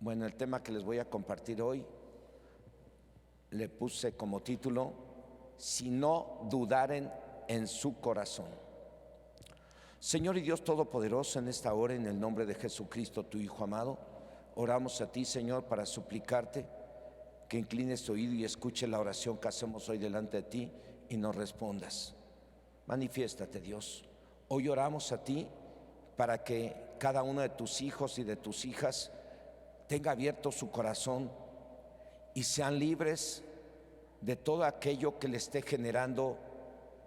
Bueno, el tema que les voy a compartir hoy le puse como título: si no dudaren en su corazón. Señor y Dios Todopoderoso, en esta hora, en el nombre de Jesucristo, tu Hijo amado, oramos a ti, Señor, para suplicarte que inclines tu oído y escuche la oración que hacemos hoy delante de ti y nos respondas. Manifiéstate, Dios. Hoy oramos a ti para que cada uno de tus hijos y de tus hijas tenga abierto su corazón y sean libres de todo aquello que le esté generando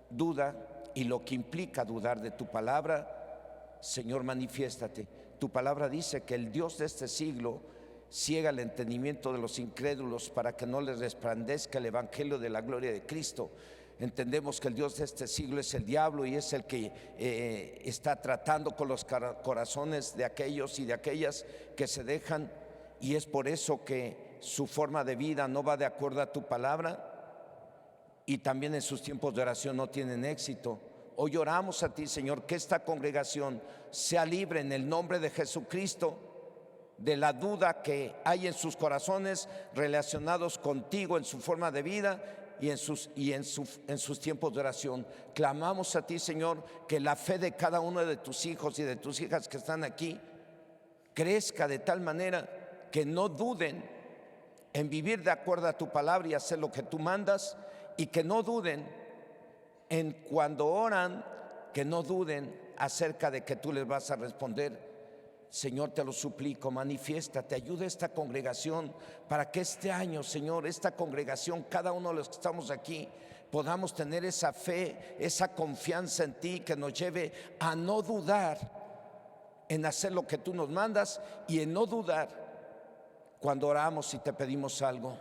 duda y lo que implica dudar de tu palabra. Señor, manifiéstate. Tu palabra dice que el Dios de este siglo ciega el entendimiento de los incrédulos para que no les resplandezca el evangelio de la gloria de Cristo. Entendemos que el Dios de este siglo es el diablo y es el que está tratando con los corazones de aquellos y de aquellas que se dejan, y es por eso que su forma de vida no va de acuerdo a tu palabra, y también en sus tiempos de oración no tienen éxito. Hoy oramos a ti, Señor, que esta congregación sea libre en el nombre de Jesucristo de la duda que hay en sus corazones relacionados contigo en su forma de vida y en sus tiempos de oración. Clamamos a ti, Señor, que la fe de cada uno de tus hijos y de tus hijas que están aquí crezca de tal manera que no duden en vivir de acuerdo a tu palabra y hacer lo que tú mandas, y que no duden en cuando oran, que no duden acerca de que tú les vas a responder. Señor, te lo suplico, manifiéstate, ayuda a esta congregación para que este año, Señor, esta congregación, cada uno de los que estamos aquí, podamos tener esa fe, esa confianza en ti que nos lleve a no dudar en hacer lo que tú nos mandas y en no dudar cuando oramos y te pedimos algo,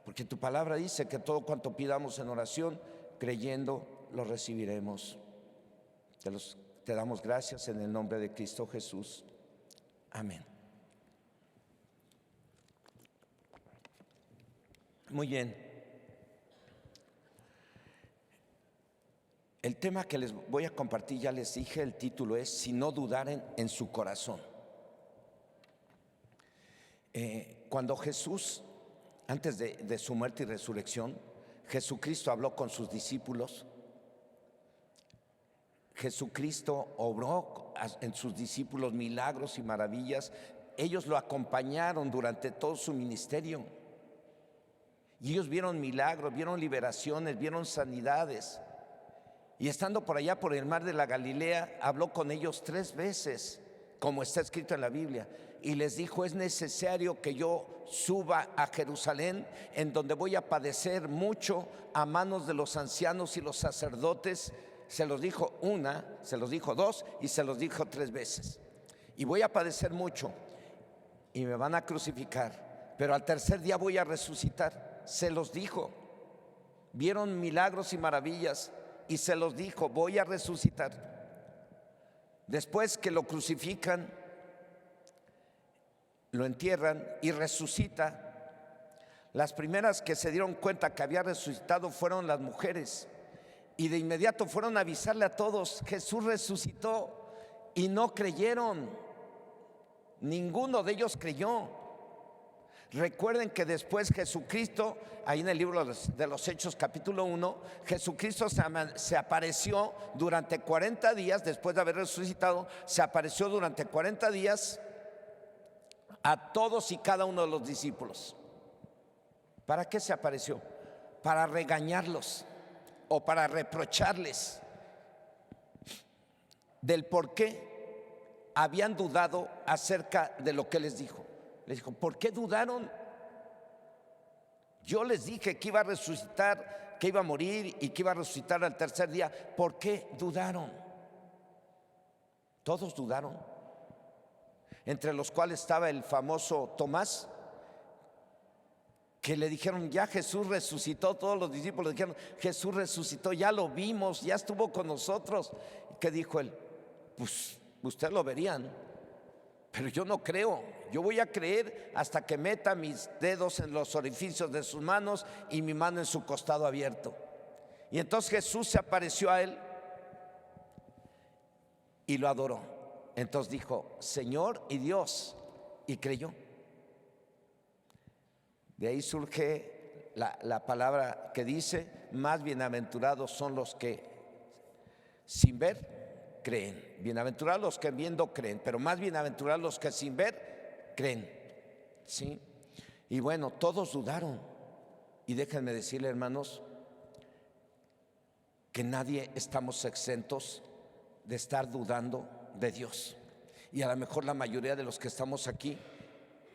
porque tu palabra dice que todo cuanto pidamos en oración, creyendo, lo recibiremos. Te damos gracias en el nombre de Cristo Jesús. Amén. Muy bien. El tema que les voy a compartir, ya les dije, el título es: si no dudaren en su corazón. Cuando Jesús, antes de su muerte y resurrección, Jesucristo habló con sus discípulos. Jesucristo obró en sus discípulos milagros y maravillas. Ellos lo acompañaron durante todo su ministerio y ellos vieron milagros, vieron liberaciones, vieron sanidades. Y estando por allá por el mar de la Galilea, habló con ellos 3 veces, como está escrito en la Biblia, y les dijo: es necesario que yo suba a Jerusalén, en donde voy a padecer mucho a manos de los ancianos y los sacerdotes. Se los dijo una, se los dijo 2 y se los dijo 3 veces. Y voy a padecer mucho y me van a crucificar, pero al tercer día voy a resucitar. Se los dijo. Vieron milagros y maravillas y se los dijo: voy a resucitar. Después que lo crucifican, lo entierran y resucita. Las primeras que se dieron cuenta que había resucitado fueron las mujeres. Y de inmediato fueron a avisarle a todos: Jesús resucitó. Y no creyeron. Ninguno de ellos creyó. Recuerden que después Jesucristo, ahí en el libro de los Hechos capítulo 1, Jesucristo se apareció durante 40 días, después de haber resucitado, se apareció durante 40 días a todos y cada uno de los discípulos. ¿Para qué se apareció? Para regañarlos o para reprocharles del por qué habían dudado acerca de lo que les dijo. Les dijo: ¿por qué dudaron? Yo les dije que iba a resucitar, que iba a morir y que iba a resucitar al tercer día. ¿Por qué dudaron? Todos dudaron, entre los cuales estaba el famoso Tomás, que le dijeron: ya Jesús resucitó. Todos los discípulos dijeron: Jesús resucitó, ya lo vimos, ya estuvo con nosotros. ¿Qué dijo él? Pues ustedes lo verían, pero yo no creo. Yo voy a creer hasta que meta mis dedos en los orificios de sus manos y mi mano en su costado abierto. Y entonces Jesús se apareció a él y lo adoró. Entonces dijo: Señor y Dios, y creyó. De ahí surge la palabra que dice: más bienaventurados son los que sin ver creen. Bienaventurados los que viendo creen, pero más bienaventurados los que sin ver creen. ¿Sí? Y bueno, todos dudaron. Y déjenme decirle, hermanos, que nadie estamos exentos de estar dudando de Dios. Y a lo mejor la mayoría de los que estamos aquí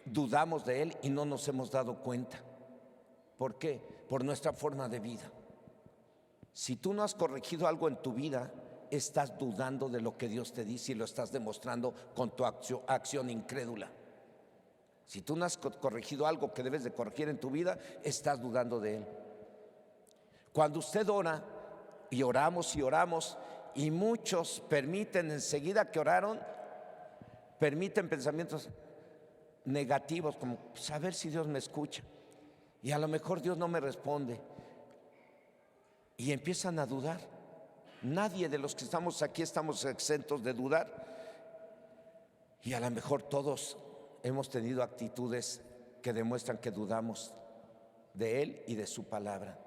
dudamos de Él y no nos hemos dado cuenta. ¿Por qué? Por nuestra forma de vida. Si tú no has corregido algo en tu vida, estás dudando de lo que Dios te dice y lo estás demostrando con tu acción incrédula. Si tú no has corregido algo que debes de corregir en tu vida, estás dudando de Él. Cuando usted ora, y oramos, y muchos permiten enseguida que oraron, permiten pensamientos negativos, como a ver si Dios me escucha, y a lo mejor Dios no me responde, y empiezan a dudar. Nadie de los que estamos aquí estamos exentos de dudar, y a lo mejor todos hemos tenido actitudes que demuestran que dudamos de Él y de su palabra.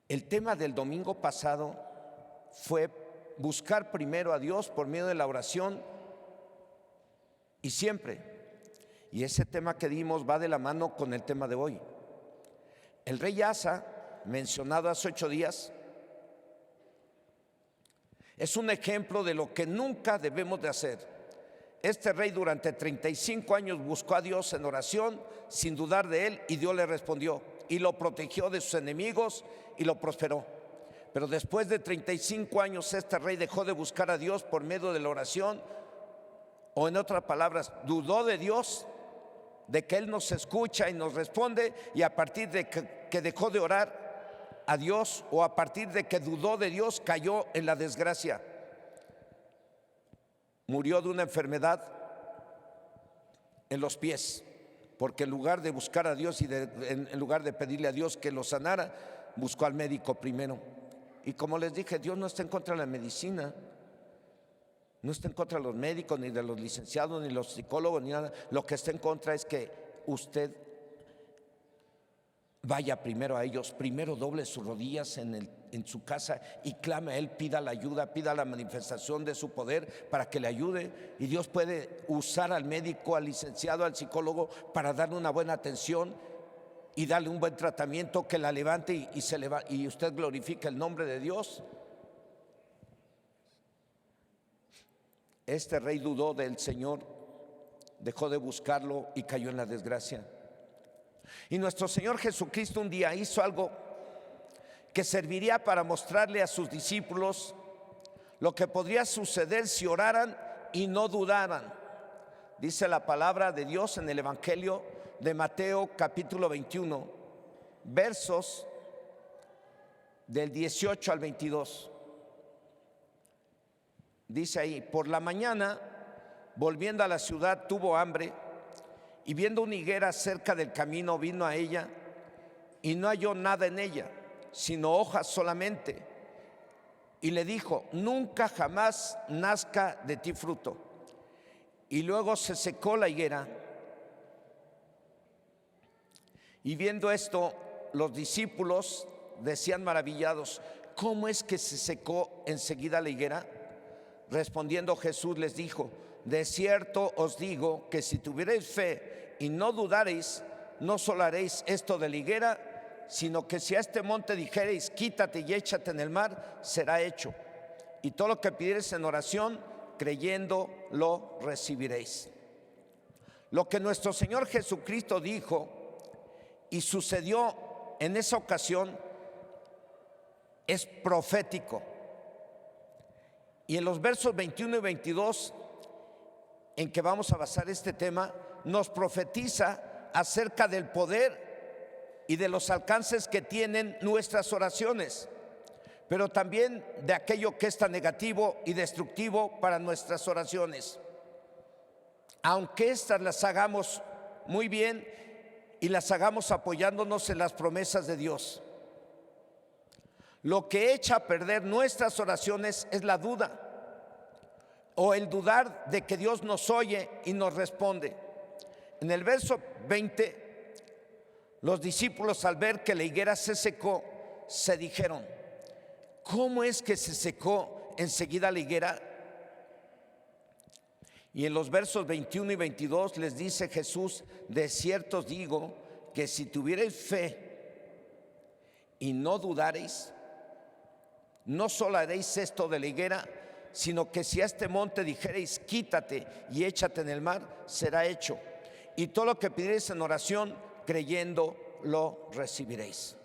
El tema del domingo pasado fue buscar primero a Dios por medio de la oración y siempre. Y ese tema que dimos va de la mano con el tema de hoy. El rey Asa, mencionado hace 8 días, es un ejemplo de lo que nunca debemos de hacer. Este rey durante 35 años buscó a Dios en oración sin dudar de Él, y Dios le respondió y lo protegió de sus enemigos y lo prosperó. Pero después de 35 años este rey dejó de buscar a Dios por medio de la oración, o en otras palabras, dudó de Dios, de que Él nos escucha y nos responde, y a partir de que dejó de orar a Dios, o a partir de que dudó de Dios, cayó en la desgracia. Murió de una enfermedad en los pies, porque en lugar de buscar a Dios y en lugar de pedirle a Dios que lo sanara, buscó al médico primero. Y como les dije, Dios no está en contra de la medicina, no está en contra de los médicos, ni de los licenciados, ni los psicólogos, ni nada. Lo que está en contra es que usted vaya primero a ellos, primero doble sus rodillas en su casa y clame a Él, pida la ayuda, pida la manifestación de su poder para que le ayude. Y Dios puede usar al médico, al licenciado, al psicólogo para darle una buena atención y darle un buen tratamiento que la levante y usted glorifica el nombre de Dios. Este rey dudó del Señor, dejó de buscarlo y cayó en la desgracia. Y nuestro Señor Jesucristo un día hizo algo que serviría para mostrarle a sus discípulos lo que podría suceder si oraran y no dudaran. Dice la palabra de Dios en el Evangelio de Mateo capítulo 21, versos del 18 al 22. Dice ahí: por la mañana, volviendo a la ciudad, tuvo hambre, y viendo una higuera cerca del camino, vino a ella y no halló nada en ella, sino hojas solamente. Y le dijo: nunca jamás nazca de ti fruto. Y luego se secó la higuera. Y viendo esto, los discípulos decían maravillados: ¿cómo es que se secó enseguida la higuera? Respondiendo Jesús les dijo: de cierto os digo que si tuviereis fe y no dudareis, no solo haréis esto de la higuera, sino que si a este monte dijereis: quítate y échate en el mar, será hecho. Y todo lo que pidiereis en oración, creyendo, lo recibiréis. Lo que nuestro Señor Jesucristo dijo y sucedió en esa ocasión es profético. Y en los versos 21 y 22, en que vamos a basar este tema, nos profetiza acerca del poder y de los alcances que tienen nuestras oraciones, pero también de aquello que es tan negativo y destructivo para nuestras oraciones. Aunque estas las hagamos muy bien y las hagamos apoyándonos en las promesas de Dios, lo que echa a perder nuestras oraciones es la duda, o el dudar de que Dios nos oye y nos responde. En el verso 20, los discípulos, al ver que la higuera se secó, se dijeron: ¿cómo es que se secó enseguida la higuera? Y en los versos 21 y 22 les dice Jesús: de cierto os digo que si tuvierais fe y no dudareis, no solo haréis esto de la higuera, sino que si a este monte dijereis: quítate y échate en el mar, será hecho. Y todo lo que pidiereis en oración, creyendo, lo recibiréis.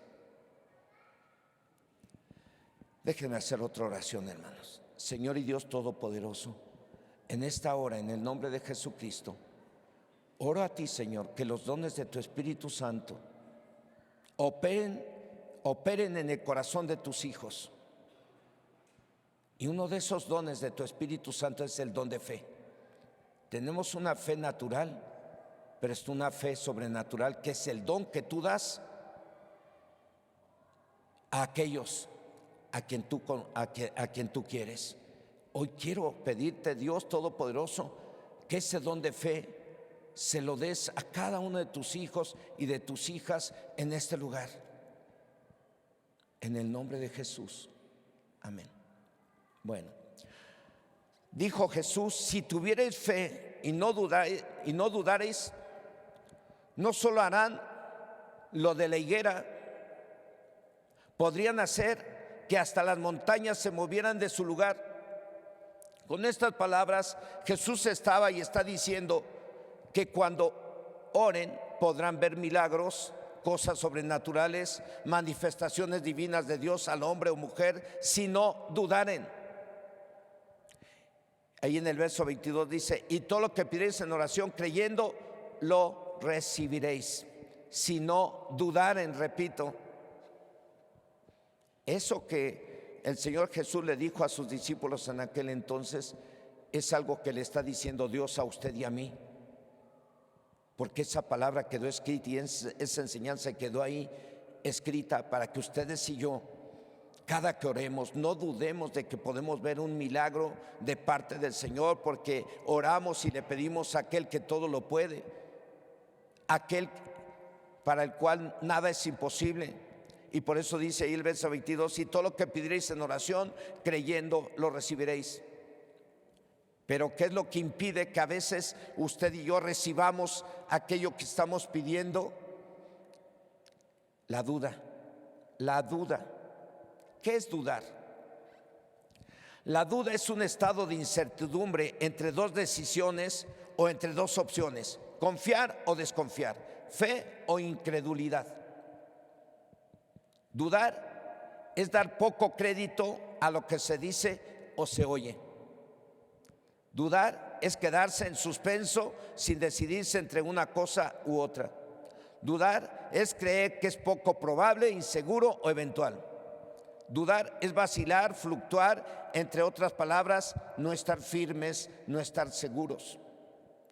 Déjenme hacer otra oración, hermanos. Señor y Dios Todopoderoso, en esta hora, en el nombre de Jesucristo, oro a ti, Señor, que los dones de tu Espíritu Santo operen en el corazón de tus hijos. Y uno de esos dones de tu Espíritu Santo es el don de fe. Tenemos una fe natural, pero es una fe sobrenatural, que es el don que tú das a aquellos a quien tú quieres. Hoy quiero pedirte, Dios Todopoderoso, que ese don de fe se lo des a cada uno de tus hijos y de tus hijas en este lugar. En el nombre de Jesús. Amén. Bueno, dijo Jesús: si tuvierais fe y no dudareis, no solo harán lo de la higuera, podrían hacer que hasta las montañas se movieran de su lugar. Con estas palabras, Jesús estaba y está diciendo que cuando oren podrán ver milagros, cosas sobrenaturales, manifestaciones divinas de Dios al hombre o mujer, si no dudaren. Ahí en el verso 22 dice: y todo lo que pidierais en oración, creyendo, lo recibiréis. Si no dudaren, repito. Eso que el Señor Jesús le dijo a sus discípulos en aquel entonces es algo que le está diciendo Dios a usted y a mí, porque esa palabra quedó escrita y esa enseñanza quedó ahí escrita para que ustedes y yo, cada que oremos, no dudemos de que podemos ver un milagro de parte del Señor, porque oramos y le pedimos a aquel que todo lo puede, aquel para el cual nada es imposible. Y por eso dice ahí el verso 22: y todo lo que pidierais en oración, creyendo, lo recibiréis. Pero ¿qué es lo que impide que a veces usted y yo recibamos aquello que estamos pidiendo? La duda. La duda. ¿Qué es dudar? La duda es un estado de incertidumbre entre dos decisiones o entre dos opciones: confiar o desconfiar, fe o incredulidad. Dudar es dar poco crédito a lo que se dice o se oye. Dudar es quedarse en suspenso sin decidirse entre una cosa u otra. Dudar es creer que es poco probable, inseguro o eventual. Dudar es vacilar, fluctuar, entre otras palabras, no estar firmes, no estar seguros.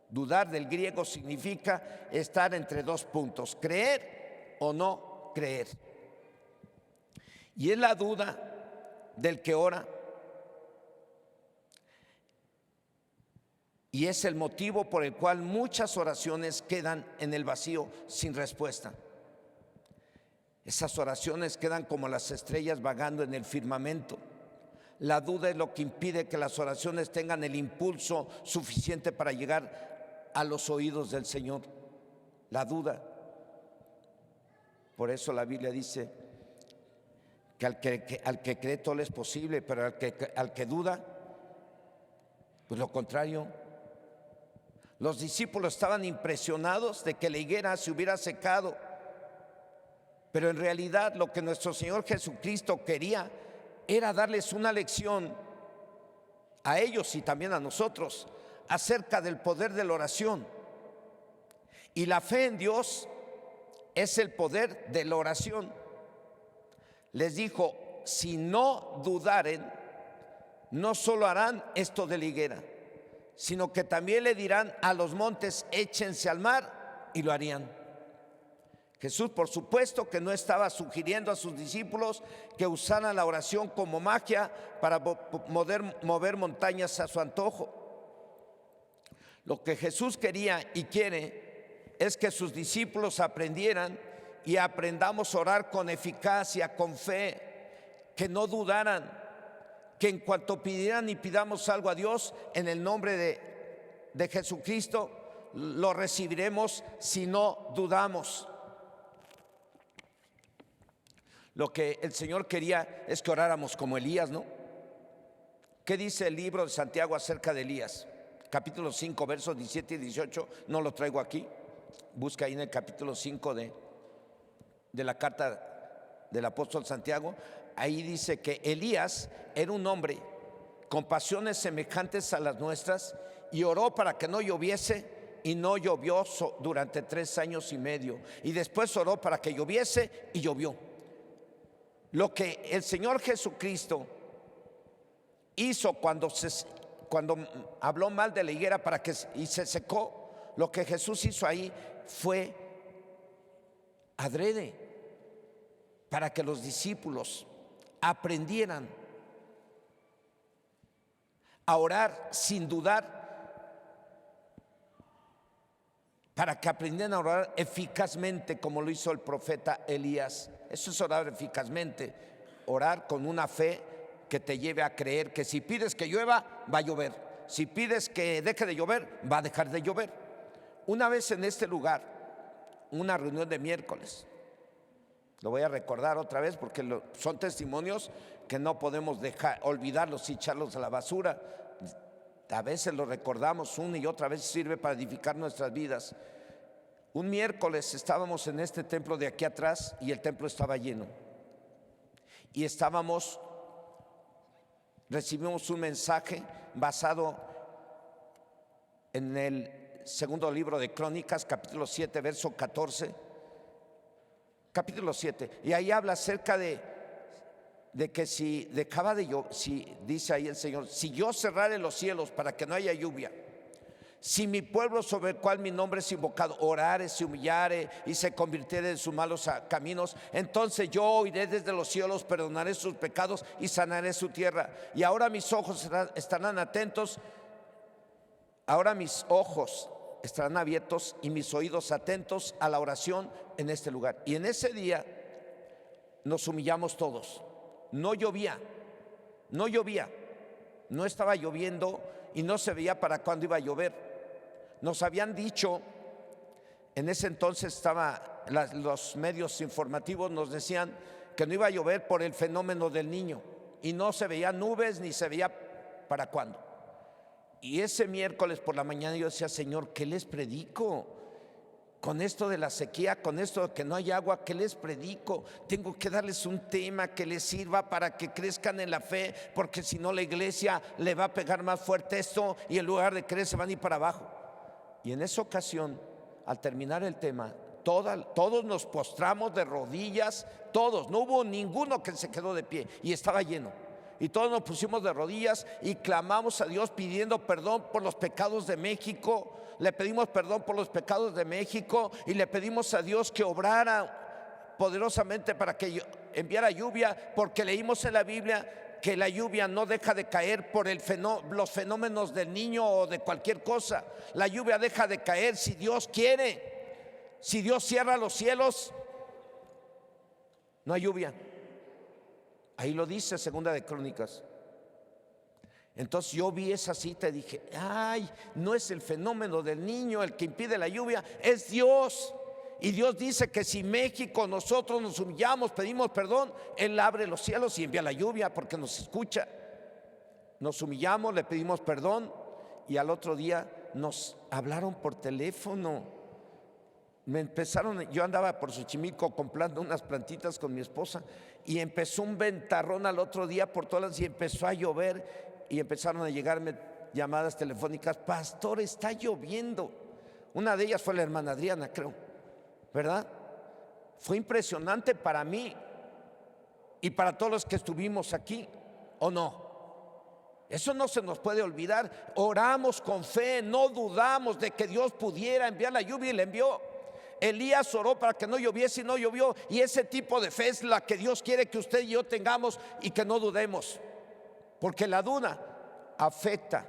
Dudar del griego significa estar entre dos puntos: creer o no creer. Y es la duda del que ora, y es el motivo por el cual muchas oraciones quedan en el vacío sin respuesta. Esas oraciones quedan como las estrellas vagando en el firmamento. La duda es lo que impide que las oraciones tengan el impulso suficiente para llegar a los oídos del Señor. La duda. Por eso la Biblia dice que al que cree todo le es posible, pero al que duda, pues lo contrario. Los discípulos estaban impresionados de que la higuera se hubiera secado, pero en realidad lo que nuestro Señor Jesucristo quería era darles una lección a ellos y también a nosotros acerca del poder de la oración. Y la fe en Dios es el poder de la oración. Les dijo: si no dudaren, no solo harán esto de la higuera, sino que también le dirán a los montes: échense al mar, y lo harían. Jesús, por supuesto, que no estaba sugiriendo a sus discípulos que usaran la oración como magia para mover montañas a su antojo. Lo que Jesús quería y quiere es que sus discípulos aprendieran y aprendamos a orar con eficacia, con fe, que no dudaran, que en cuanto pidieran y pidamos algo a Dios en el nombre de Jesucristo, lo recibiremos si no dudamos. Lo que el Señor quería es que oráramos como Elías, ¿no? ¿Qué dice el libro de Santiago acerca de Elías? Capítulo 5, versos 17 y 18, no lo traigo aquí. Busca ahí en el capítulo 5 de la carta del apóstol Santiago. Ahí dice que Elías era un hombre con pasiones semejantes a las nuestras y oró para que no lloviese y no llovió durante 3 años y medio. Y después oró para que lloviese y llovió. Lo que el Señor Jesucristo hizo cuando habló mal de la higuera y se secó, lo que Jesús hizo ahí fue adrede, para que los discípulos aprendieran a orar sin dudar, para que aprendieran a orar eficazmente como lo hizo el profeta Elías. Eso es orar eficazmente, orar con una fe que te lleve a creer que si pides que llueva, va a llover. Si pides que deje de llover, va a dejar de llover. Una vez en este lugar, una reunión de miércoles, lo voy a recordar otra vez porque son testimonios que no podemos olvidarlos y echarlos a la basura. A veces los recordamos una y otra vez, sirve para edificar nuestras vidas. Un miércoles estábamos en este templo de aquí atrás y el templo estaba lleno. Y recibimos un mensaje basado en el segundo libro de Crónicas, capítulo 7, verso 14. Capítulo 7. Y ahí habla acerca de que si dejaba de llover, dice ahí el Señor, si yo cerrare los cielos para que no haya lluvia, si mi pueblo sobre el cual mi nombre es invocado orare, se humillare y se convirtiere de sus malos caminos, entonces yo oiré desde los cielos, perdonaré sus pecados y sanaré su tierra. Y ahora mis ojos estarán atentos, ahora mis ojos estarán abiertos y mis oídos atentos a la oración en este lugar. Y en ese día nos humillamos todos. No llovía, no estaba lloviendo y no se veía para cuándo iba a llover. Nos habían dicho, en ese entonces los medios informativos nos decían que no iba a llover por el fenómeno del Niño y no se veían nubes ni se veía para cuándo. Y ese miércoles por la mañana yo decía, Señor, ¿qué les predico? Con esto de la sequía, con esto de que no hay agua, ¿qué les predico? Tengo que darles un tema que les sirva para que crezcan en la fe, porque si no la iglesia le va a pegar más fuerte esto y en lugar de crecer se van a ir para abajo. Y en esa ocasión, al terminar el tema, todos nos postramos de rodillas, todos, no hubo ninguno que se quedó de pie y estaba lleno. Y todos nos pusimos de rodillas y clamamos a Dios pidiendo perdón por los pecados de México. Le pedimos perdón por los pecados de México y le pedimos a Dios que obrara poderosamente para que enviara lluvia, porque leímos en la Biblia que la lluvia no deja de caer por los fenómenos del Niño o de cualquier cosa. La lluvia deja de caer si Dios quiere. Si Dios cierra los cielos, no hay lluvia. Ahí lo dice Segunda de Crónicas. Entonces yo vi esa cita y dije, ay, no es el fenómeno del Niño el que impide la lluvia, es Dios. Y Dios dice que si México, nosotros nos humillamos, pedimos perdón, Él abre los cielos y envía la lluvia porque nos escucha. Nos humillamos, le pedimos perdón y al otro día nos hablaron por teléfono. Yo andaba por Xochimilco comprando unas plantitas con mi esposa y empezó un ventarrón al otro día por todas las, y empezó a llover y empezaron a llegarme llamadas telefónicas, pastor, está lloviendo. Una de ellas fue la hermana Adriana, creo, ¿verdad? Fue impresionante para mí y para todos los que estuvimos aquí, ¿o no? Eso no se nos puede olvidar. Oramos con fe, no dudamos de que Dios pudiera enviar la lluvia y la envió. Elías oró para que no lloviese y no llovió, y ese tipo de fe es la que Dios quiere que usted y yo tengamos y que no dudemos, porque la duda afecta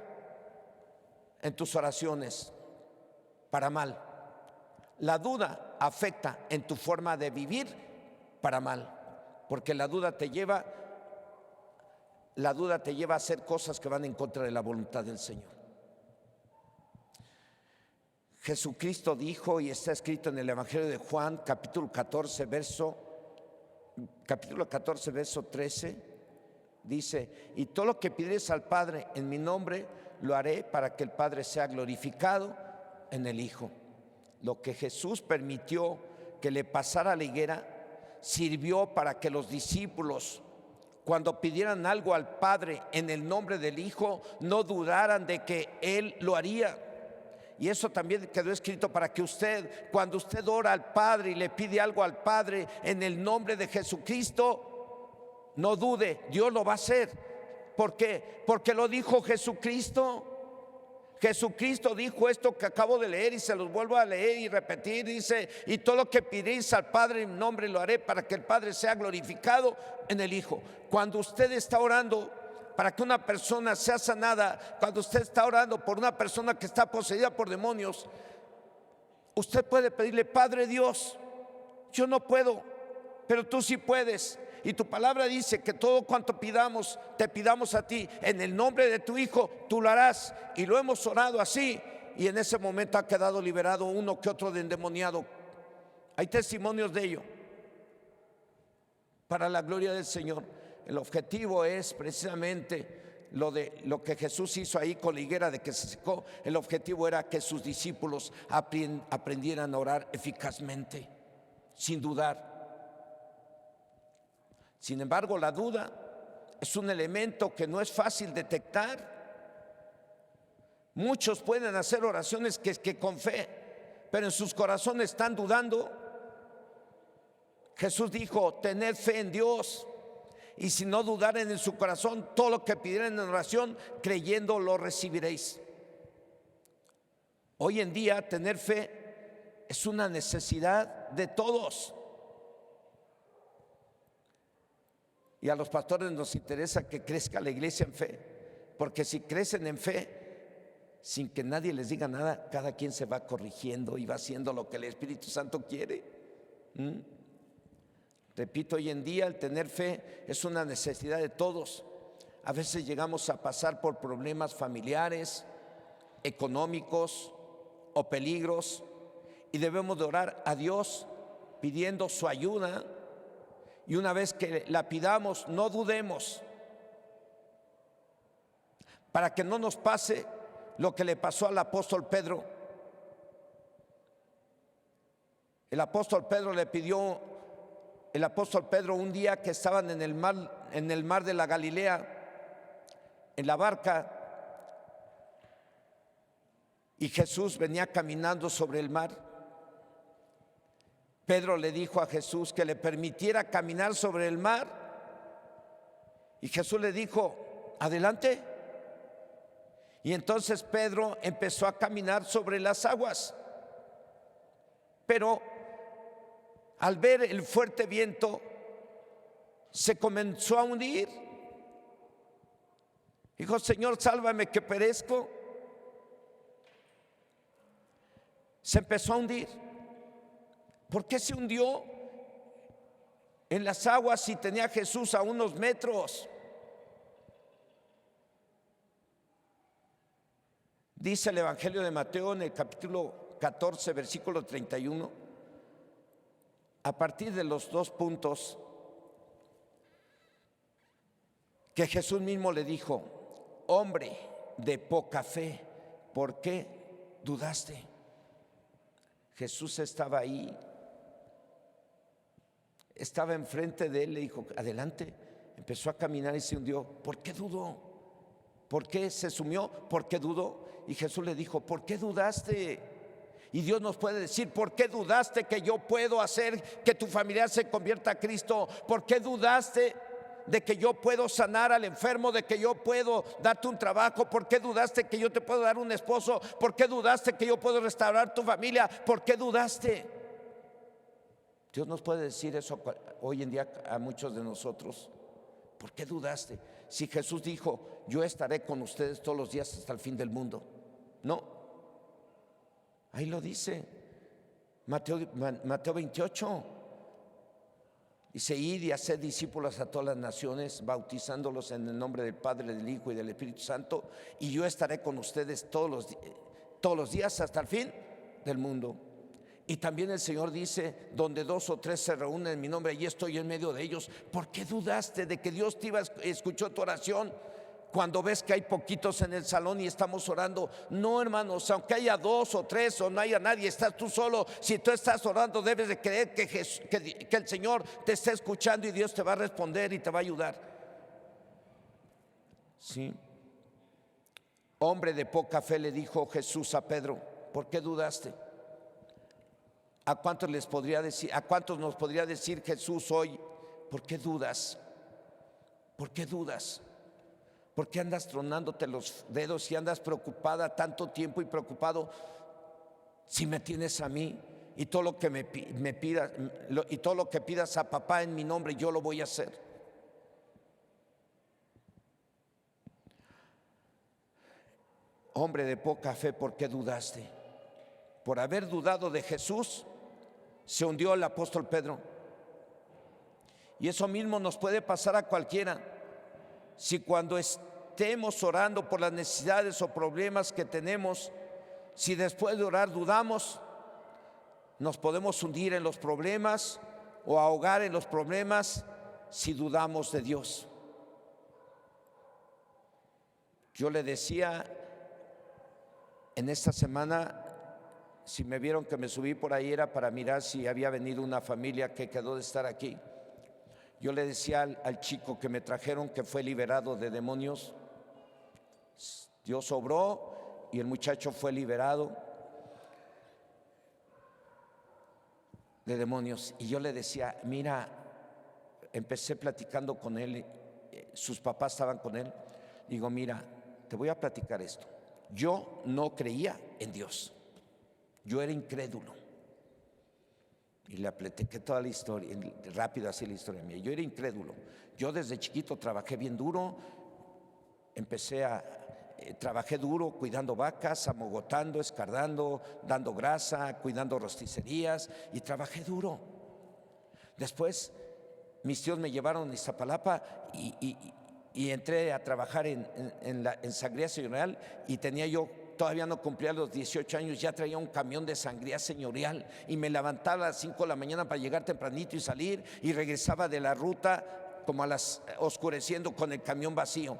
en tus oraciones para mal. La duda afecta en tu forma de vivir para mal, porque la duda te lleva a hacer cosas que van en contra de la voluntad del Señor. Jesucristo dijo, y está escrito en el Evangelio de Juan, capítulo 14, verso 13, dice: y todo lo que pidieres al Padre en mi nombre, lo haré para que el Padre sea glorificado en el Hijo. Lo que Jesús permitió que le pasara a la higuera sirvió para que los discípulos, cuando pidieran algo al Padre en el nombre del Hijo, no dudaran de que Él lo haría. Y eso también quedó escrito para que usted, cuando usted ora al Padre y le pide algo al Padre en el nombre de Jesucristo, no dude, Dios lo va a hacer. ¿Por qué? Porque lo dijo Jesucristo. Jesucristo dijo esto que acabo de leer y se los vuelvo a leer y repetir. Dice: y todo lo que pidéis al Padre en mi nombre lo haré para que el Padre sea glorificado en el Hijo. Cuando usted está orando para que una persona sea sanada, cuando usted está orando por una persona que está poseída por demonios, usted puede pedirle: Padre Dios, yo no puedo, pero tú sí puedes. Y tu palabra dice que todo cuanto pidamos, te pidamos a ti en el nombre de tu Hijo, tú lo harás. Y lo hemos orado así, y en ese momento ha quedado liberado uno que otro de endemoniado. Hay testimonios de ello, para la gloria del Señor. El objetivo es precisamente lo que Jesús hizo ahí con la higuera de que se secó. El objetivo era que sus discípulos aprendieran a orar eficazmente, sin dudar. Sin embargo, la duda es un elemento que no es fácil detectar. Muchos pueden hacer oraciones que con fe, pero en sus corazones están dudando. Jesús dijo: tened fe en Dios, y si no dudaren en su corazón, todo lo que pidieran en oración, creyendo lo recibiréis. Hoy en día tener fe es una necesidad de todos. Y a los pastores nos interesa que crezca la iglesia en fe, porque si crecen en fe, sin que nadie les diga nada, cada quien se va corrigiendo y va haciendo lo que el Espíritu Santo quiere. Repito, hoy en día el tener fe es una necesidad de todos. A veces llegamos a pasar por problemas familiares, económicos o peligros, y debemos de orar a Dios pidiendo su ayuda. Y una vez que la pidamos, no dudemos, para que no nos pase lo que le pasó al apóstol Pedro. El apóstol Pedro un día que estaban en el mar de la Galilea, en la barca, y Jesús venía caminando sobre el mar. Pedro le dijo a Jesús que le permitiera caminar sobre el mar, y Jesús le dijo: adelante. Y entonces Pedro empezó a caminar sobre las aguas, pero al ver el fuerte viento se comenzó a hundir. Dijo: Señor, sálvame que perezco. Se empezó a hundir. ¿Por qué se hundió en las aguas si tenía a Jesús a unos metros? Dice el Evangelio de Mateo en el capítulo 14, versículo 31, a partir de los 2 puntos, que Jesús mismo le dijo: hombre de poca fe, ¿por qué dudaste? Jesús estaba ahí, estaba enfrente de él, le dijo: adelante. Empezó a caminar y se hundió. ¿Por qué dudó? ¿Por qué se sumió? ¿Por qué dudó? Y Jesús le dijo: ¿por qué dudaste? Y Dios nos puede decir: ¿por qué dudaste que yo puedo hacer que tu familiar se convierta a Cristo? ¿Por qué dudaste de que yo puedo sanar al enfermo, de que yo puedo darte un trabajo? ¿Por qué dudaste que yo te puedo dar un esposo? ¿Por qué dudaste que yo puedo restaurar tu familia? ¿Por qué dudaste? Dios nos puede decir eso hoy en día a muchos de nosotros. ¿Por qué dudaste? Si Jesús dijo: yo estaré con ustedes todos los días hasta el fin del mundo. No, ahí lo dice. Mateo 28. Dice: id y haced discípulos a todas las naciones, bautizándolos en el nombre del Padre, del Hijo y del Espíritu Santo, y yo estaré con ustedes todos los días hasta el fin del mundo. Y también el Señor dice: donde 2 o 3 se reúnen en mi nombre, allí estoy en medio de ellos. ¿Por qué dudaste de que Dios escuchó tu oración cuando ves que hay poquitos en el salón y estamos orando? No, hermanos, aunque haya 2 o 3 o no haya nadie, estás tú solo. Si tú estás orando, debes de creer que el Señor te está escuchando y Dios te va a responder y te va a ayudar. Sí. Hombre de poca fe, le dijo Jesús a Pedro, ¿por qué dudaste? ¿A cuántos nos podría decir Jesús hoy: ¿por qué dudas? ¿Por qué dudas? ¿Por qué andas tronándote los dedos y andas preocupada tanto tiempo y preocupado si me tienes a mí? Y todo lo que me pidas, y todo lo que pidas a papá en mi nombre, yo lo voy a hacer. Hombre de poca fe, ¿por qué dudaste? Por haber dudado de Jesús, se hundió el apóstol Pedro. Y eso mismo nos puede pasar a cualquiera. Si cuando estemos orando por las necesidades o problemas que tenemos, si después de orar dudamos, nos podemos hundir en los problemas o ahogar en los problemas si dudamos de Dios. Yo le decía en esta semana, si me vieron que me subí por ahí, era para mirar si había venido una familia que quedó de estar aquí. Yo le decía al chico que me trajeron, que fue liberado de demonios, Dios obró y el muchacho fue liberado de demonios. Y yo le decía: mira, empecé platicando con él, sus papás estaban con él. Digo: mira, te voy a platicar esto. Yo no creía en Dios, yo era incrédulo. Y le platiqué toda la historia, rápido así la historia mía. Yo era incrédulo. Yo desde chiquito trabajé bien duro, trabajé duro cuidando vacas, amogotando, escardando, dando grasa, cuidando rosticerías, y trabajé duro. Después mis tíos me llevaron a Iztapalapa y entré a trabajar en Sangría Señorial, y todavía no cumplía los 18 años, ya traía un camión de sangría señorial y me levantaba a las 5 de la mañana para llegar tempranito y salir, y regresaba de la ruta como oscureciendo con el camión vacío.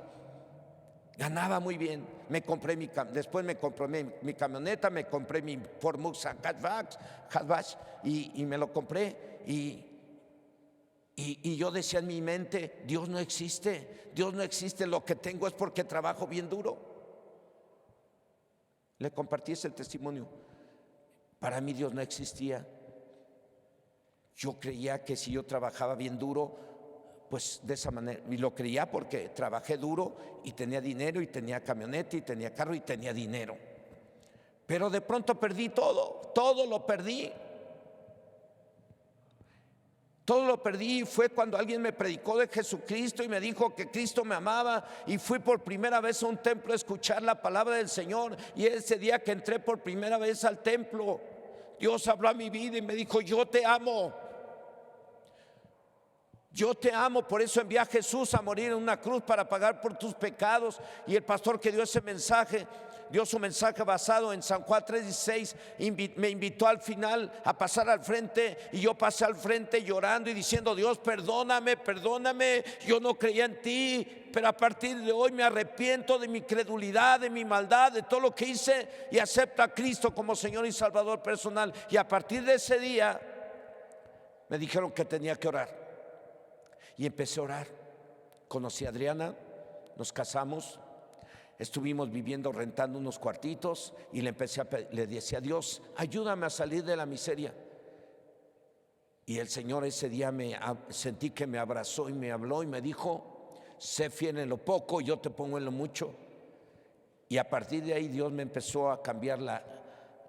Ganaba muy bien. Después me compré mi camioneta, me compré mi Ford Mustang Hatchback y me lo compré, y yo decía en mi mente: Dios no existe, Dios no existe, lo que tengo es porque trabajo bien duro. Le compartí ese testimonio. Para mí Dios no existía. Yo creía que si yo trabajaba bien duro, pues de esa manera, y lo creía porque trabajé duro y tenía dinero y tenía camioneta y tenía carro y tenía dinero. Pero de pronto perdí todo lo perdí. Todo lo perdí. Fue cuando alguien me predicó de Jesucristo y me dijo que Cristo me amaba, y fui por primera vez a un templo a escuchar la palabra del Señor. Y ese día que entré por primera vez al templo, Dios habló a mi vida y me dijo: yo te amo. Yo te amo, por eso envié a Jesús a morir en una cruz para pagar por tus pecados. Y el pastor que dio ese mensaje, dio su mensaje basado en San Juan 3:16, me invitó al final a pasar al frente, y yo pasé al frente llorando y diciendo: Dios, perdóname, yo no creía en ti, pero a partir de hoy me arrepiento de mi credulidad, de mi maldad, de todo lo que hice, y acepto a Cristo como Señor y Salvador personal. Y a partir de ese día me dijeron que tenía que orar. Y empecé a orar. Conocí a Adriana, nos casamos, estuvimos viviendo, rentando unos cuartitos, y le decía a Dios: ayúdame a salir de la miseria. Y el Señor ese día sentí que me abrazó y me habló y me dijo: sé fiel en lo poco, yo te pongo en lo mucho. Y a partir de ahí Dios me empezó a cambiar la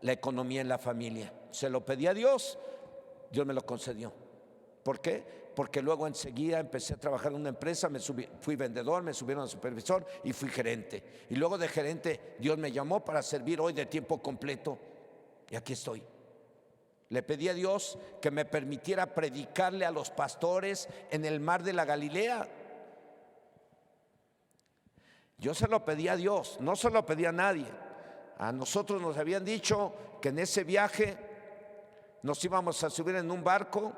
economía en la familia. Se lo pedí a Dios, Dios me lo concedió. ¿Por qué? Porque luego enseguida empecé a trabajar en una empresa, fui vendedor, me subieron a supervisor y fui gerente. Y luego de gerente Dios me llamó para servir hoy de tiempo completo, y aquí estoy. Le pedí a Dios que me permitiera predicarle a los pastores en el mar de la Galilea. Yo se lo pedí a Dios, no se lo pedí a nadie. A nosotros nos habían dicho que en ese viaje nos íbamos a subir en un barco,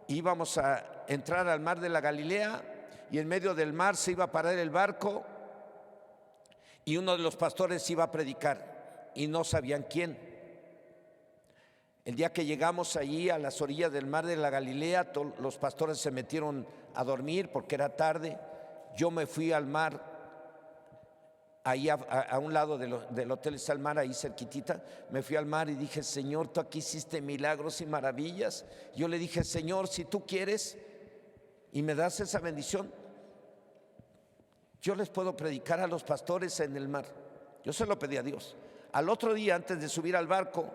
íbamos a entrar al mar de la Galilea y en medio del mar se iba a parar el barco y uno de los pastores iba a predicar y no sabían quién. El día que llegamos allí a las orillas del mar de la Galilea, los pastores se metieron a dormir porque era tarde. Yo me fui al mar. Ahí a un lado del hotel está el mar, ahí cerquitita. Me fui al mar y dije: Señor, tú aquí hiciste milagros y maravillas. Yo le dije: Señor, si tú quieres y me das esa bendición, yo les puedo predicar a los pastores en el mar. Yo se lo pedí a Dios. Al otro día, antes de subir al barco,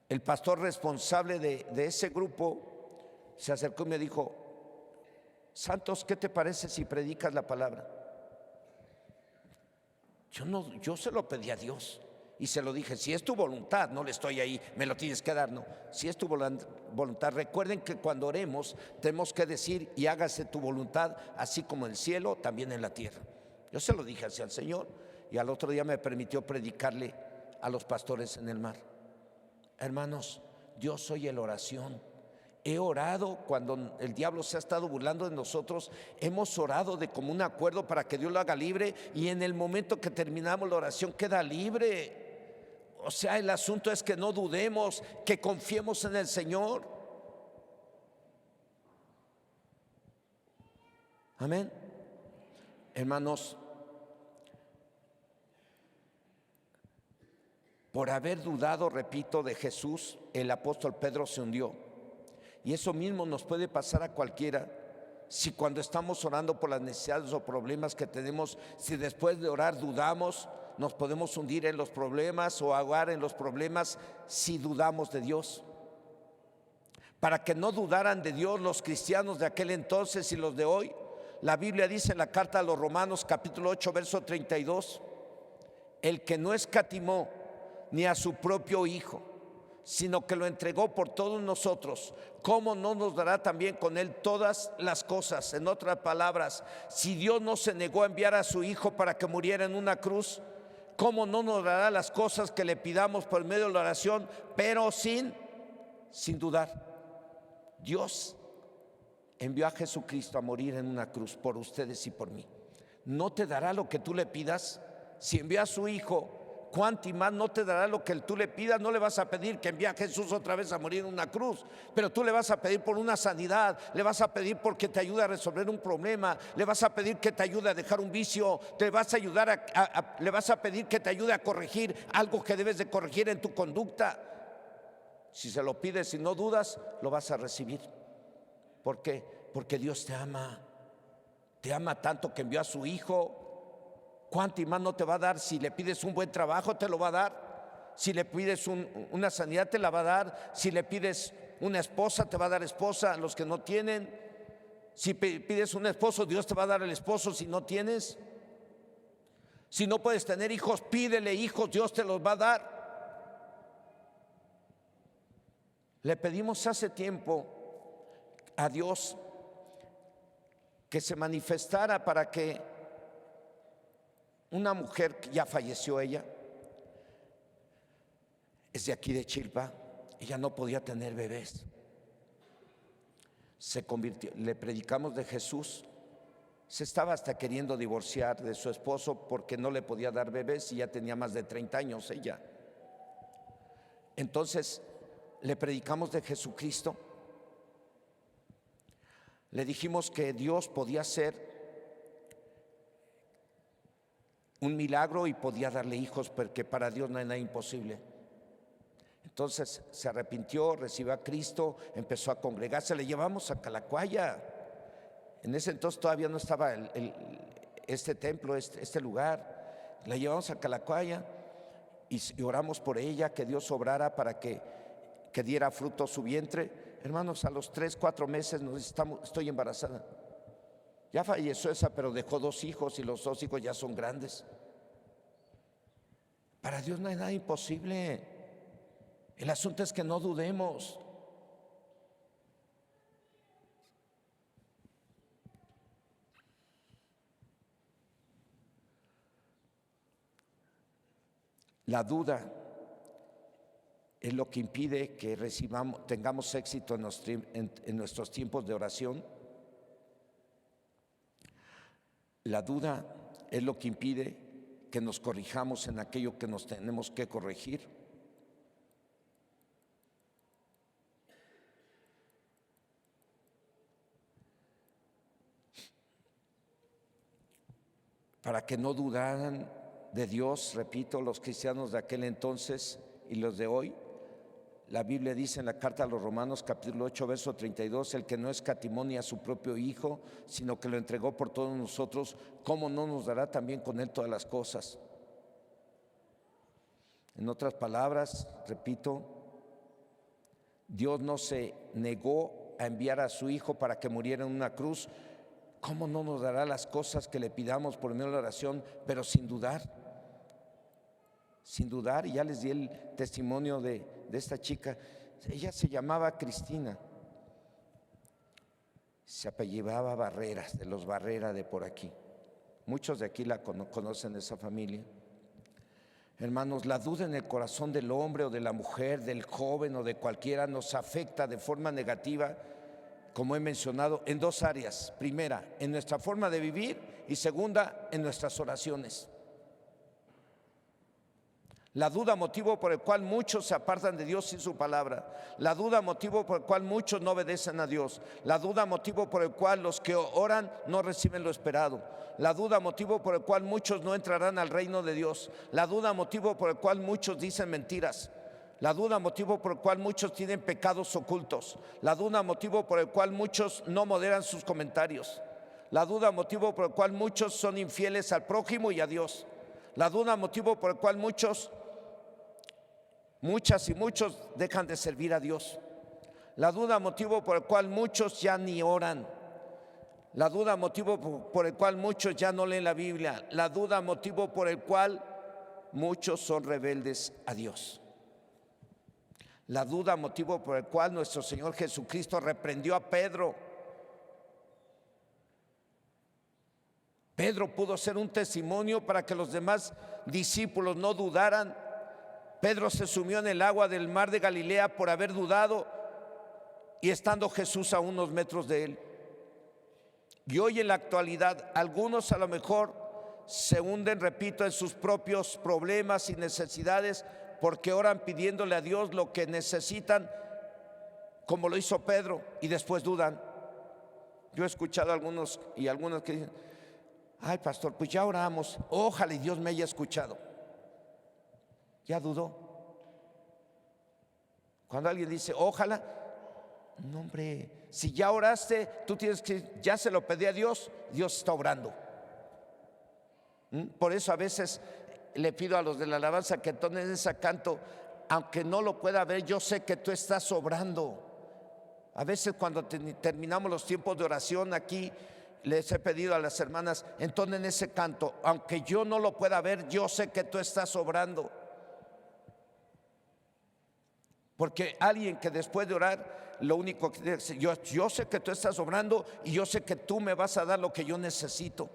el pastor responsable de ese grupo se acercó y me dijo: Santos, ¿qué te parece si predicas la palabra? Yo se lo pedí a Dios y se lo dije: si es tu voluntad, no le estoy ahí, me lo tienes que dar, no. Si es tu voluntad, recuerden que cuando oremos tenemos que decir: y hágase tu voluntad, así como en el cielo, también en la tierra. Yo se lo dije hacia el Señor y al otro día me permitió predicarle a los pastores en el mar. Hermanos, Dios oye la oración. He orado cuando el diablo se ha estado burlando de nosotros. Hemos orado de común acuerdo para que Dios lo haga libre, y en el momento que terminamos la oración queda libre. O sea, el asunto es que no dudemos, que confiemos en el Señor. Amén. Hermanos, por haber dudado, repito, de Jesús, el apóstol Pedro se hundió. Y eso mismo nos puede pasar a cualquiera. Si cuando estamos orando por las necesidades o problemas que tenemos, si después de orar dudamos, nos podemos hundir en los problemas o ahogar en los problemas si dudamos de Dios. Para que no dudaran de Dios los cristianos de aquel entonces y los de hoy, la Biblia dice en la carta a los Romanos capítulo 8 verso 32: el que no escatimó ni a su propio Hijo, sino que lo entregó por todos nosotros, ¿cómo no nos dará también con él todas las cosas? En otras palabras, si Dios no se negó a enviar a su Hijo para que muriera en una cruz, ¿cómo no nos dará las cosas que le pidamos por medio de la oración, pero sin dudar? Dios envió a Jesucristo a morir en una cruz por ustedes y por mí. ¿No te dará lo que tú le pidas? Si envió a su Hijo, ¿cuánto más no te dará lo que tú le pidas? No le vas a pedir que envíe a Jesús otra vez a morir en una cruz, pero tú le vas a pedir por una sanidad, le vas a pedir porque te ayude a resolver un problema, le vas a pedir que te ayude a dejar un vicio, te vas a ayudar le vas a pedir que te ayude a corregir algo que debes de corregir en tu conducta. Si se lo pides y no dudas, lo vas a recibir. ¿Por qué? Porque Dios te ama tanto que envió a su Hijo. ¿Cuánto y más no te va a dar? Si le pides un buen trabajo, te lo va a dar. Si le pides una sanidad, te la va a dar. Si le pides una esposa, te va a dar esposa a los que no tienen. Si pides un esposo, Dios te va a dar el esposo si no tienes. Si no puedes tener hijos, pídele hijos, Dios te los va a dar. Le pedimos hace tiempo a Dios que se manifestara para que una mujer, que ya falleció ella, es de aquí de Chilpa, ella no podía tener bebés. Se convirtió, le predicamos de Jesús, se estaba hasta queriendo divorciar de su esposo porque no le podía dar bebés y ya tenía más de 30 años ella. Entonces le predicamos de Jesucristo, le dijimos que Dios podía hacer un milagro y podía darle hijos, porque para Dios no hay nada imposible. Entonces se arrepintió, recibió a Cristo, empezó a congregarse, le llevamos a Calacuaya. En ese entonces todavía no estaba este templo, este lugar. La llevamos a Calacuaya y oramos por ella, que Dios obrara para que diera fruto su vientre. Hermanos, a los 3-4 meses estoy embarazada. Ya falleció esa, pero dejó 2 hijos y los 2 hijos ya son grandes. Para Dios no hay nada imposible. El asunto es que no dudemos. La duda es lo que impide que tengamos éxito en nuestros tiempos de oración. La duda es lo que impide que nos corrijamos en aquello que nos tenemos que corregir. Para que no dudaran de Dios, repito, los cristianos de aquel entonces y los de hoy, la Biblia dice en la carta a los Romanos capítulo 8 verso 32, el que no escatimó ni a su propio Hijo, sino que lo entregó por todos nosotros, ¿cómo no nos dará también con Él todas las cosas? En otras palabras, repito, Dios no se negó a enviar a su Hijo para que muriera en una cruz. ¿Cómo no nos dará las cosas que le pidamos por medio de la oración, pero sin dudar? Sin dudar, y ya les di el testimonio de esta chica. Ella se llamaba Cristina, se apellidaba Barreras, de los Barrera de por aquí. Muchos de aquí la conocen, esa familia. Hermanos, la duda en el corazón del hombre o de la mujer, del joven o de cualquiera nos afecta de forma negativa, como he mencionado, en dos áreas. Primera, en nuestra forma de vivir, y segunda, en nuestras oraciones. La duda, motivo por el cual muchos se apartan de Dios y su palabra. La duda, motivo por el cual muchos no obedecen a Dios. La duda, motivo por el cual los que oran no reciben lo esperado. La duda, motivo por el cual muchos no entrarán al reino de Dios. La duda, motivo por el cual muchos dicen mentiras. La duda, motivo por el cual muchos tienen pecados ocultos. La duda, motivo por el cual muchos no moderan sus comentarios. La duda, motivo por el cual muchos son infieles al prójimo y a Dios. La duda, motivo por el cual muchas y muchos dejan de servir a Dios. La duda, motivo por el cual muchos ya ni oran. La duda, motivo por el cual muchos ya no leen la Biblia. La duda, motivo por el cual muchos son rebeldes a Dios. La duda, motivo por el cual nuestro Señor Jesucristo reprendió a Pedro. Pedro pudo ser un testimonio para que los demás discípulos no dudaran. Pedro se sumió en el agua del mar de Galilea por haber dudado, y estando Jesús a unos metros de él. Y hoy en la actualidad algunos a lo mejor se hunden, repito, en sus propios problemas y necesidades, porque oran pidiéndole a Dios lo que necesitan, como lo hizo Pedro, y después dudan. Yo he escuchado a algunos que dicen: ay, pastor, pues ya oramos, ojalá y Dios me haya escuchado. Ya dudó. Cuando alguien dice ojalá, no, hombre, si ya oraste, tú tienes que, ya se lo pedí a Dios, Dios está obrando. Por eso a veces le pido a los de la alabanza que entonen ese canto: aunque no lo pueda ver, yo sé que tú estás obrando. A veces cuando terminamos los tiempos de oración aquí, les he pedido a las hermanas: entonen ese canto: aunque yo no lo pueda ver, yo sé que tú estás obrando. Porque alguien que después de orar, lo único que dice: yo sé que tú estás obrando y yo sé que tú me vas a dar lo que yo necesito.